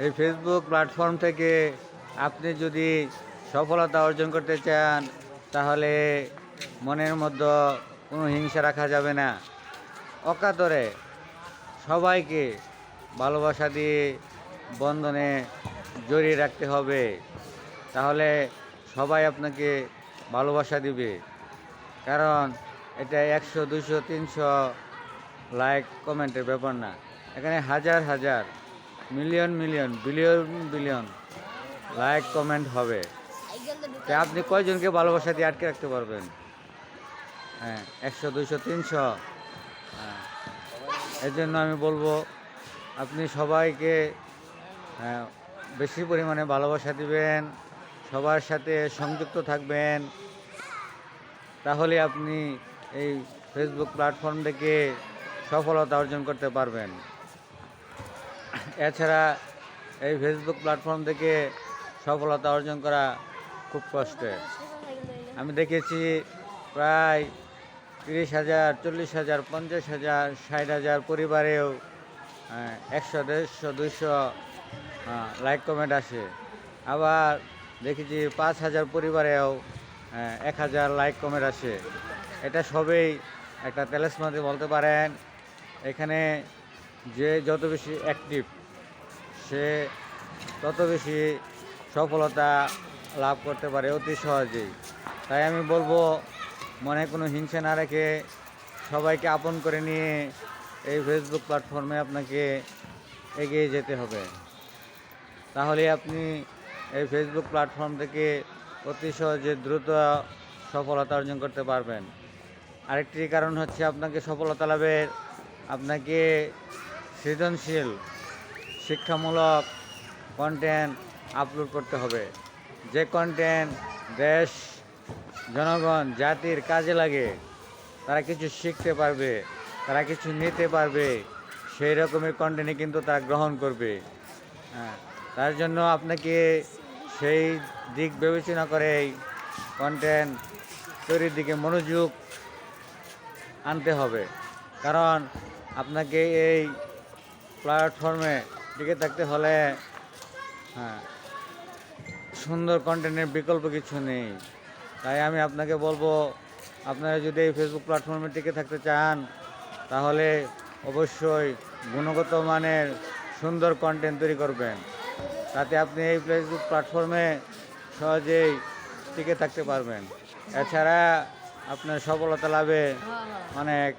এই Facebook platform থেকে আপনি যদি সফলতা অর্জন করতে চান, তাহলে মনের মধ্যে কোনো হিংসা রাখা যাবে না। অকাতরে সবাইকে ভালোবাসা দিয়ে বন্ধনে জড়িয়ে রাখতে হবে, তাহলে সবাই আপনাকে ভালোবাসা দিবে। কারণ এটা 100, 200, 300 লাইক কমেন্টের ব্যাপার না, এখানে হাজার হাজার, million million, billion billion like comment হবে। তাই আপনি কয়জনকে ভালোবাসা দিয়ে আটকে রাখতে পারবেন? হ্যাঁ, 100, 200, 300। হ্যাঁ, এর জন্য আমি বলবো আপনি সবাইকে বেশি পরিমাণে ভালোবাসা দিবেন, সবার সাথে সংযুক্ত থাকবেন, তাহলে আপনি এই ফেসবুক প্ল্যাটফর্ম থেকে সফলতা অর্জন করতে পারবেন। এছাড়া এই ফেসবুক প্ল্যাটফর্ম থেকে সফলতা অর্জন করা খুব কষ্টের। আমি দেখেছি প্রায় 30,000, 40,000, 50,000, 60,000 পরিবারেও 100, 150, 200 লাইক কমেন্ট আসে। আবার দেখেছি 5,000 পরিবারেও 1,000 লাইক কমেন্ট আসে। এটা সবেই একটা তেলেসমাতি বলতে পারেন। এখানে যে যত বেশি অ্যাক্টিভ, সে তত বেশি সফলতা লাভ করতে পারে অতি সহজেই। তাই আমি বলবো, মনে কোনো হিংসা না রেখে সবাইকে আপন করে নিয়ে এই ফেসবুক প্ল্যাটফর্মে আপনাকে এগিয়ে যেতে হবে। তাহলে আপনি এই ফেসবুক প্ল্যাটফর্ম থেকে অতি সহজে দ্রুত সফলতা অর্জন করতে পারবেন। আরেকটি কারণ হচ্ছে, আপনাকে সফলতা লাভের আপনাকে সৃজনশীল শিক্ষামূলক কন্টেন্ট আপলোড করতে হবে। যে কন্টেন্ট দেশ, জনগণ, জাতির কাজে লাগে, তারা কিছু শিখতে পারবে, তারা কিছু নিতে পারবে, সেই রকমের কন্টেন্টই কিন্তু তারা গ্রহণ করবে। হ্যাঁ, তার জন্য আপনাকে সেই দিক বিবেচনা করেই কন্টেন্ট তৈরির দিকে মনোযোগ আনতে হবে। কারণ আপনাকে এই প্ল্যাটফর্মে টিকে থাকতে হলে সুন্দর কন্টেন্টের বিকল্প কিছু নেই। তাই আমি আপনাকে বলবো, আপনারা যদি এই ফেসবুক প্ল্যাটফর্মে টিকে থাকতে চান, তাহলে অবশ্যই গুণগত মানের সুন্দর কন্টেন্ট তৈরি করবেন। তাতে আপনি এই ফেসবুক প্ল্যাটফর্মে সহজেই টিকে থাকতে পারবেন। এছাড়া আপনার সফলতা লাভে অনেক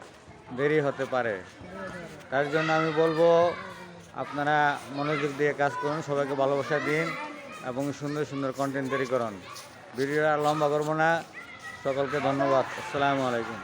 দেরি হতে পারে। তার জন্য আমি বলবো, আপনারা মনোযোগ দিয়ে কাজ করুন, সবাইকে ভালোবাসা দিন এবং সুন্দর সুন্দর কন্টেন্ট তৈরি করুন। ভিডিওটা লম্বা করবো না। সকলকে ধন্যবাদ। আসসালামু আলাইকুম।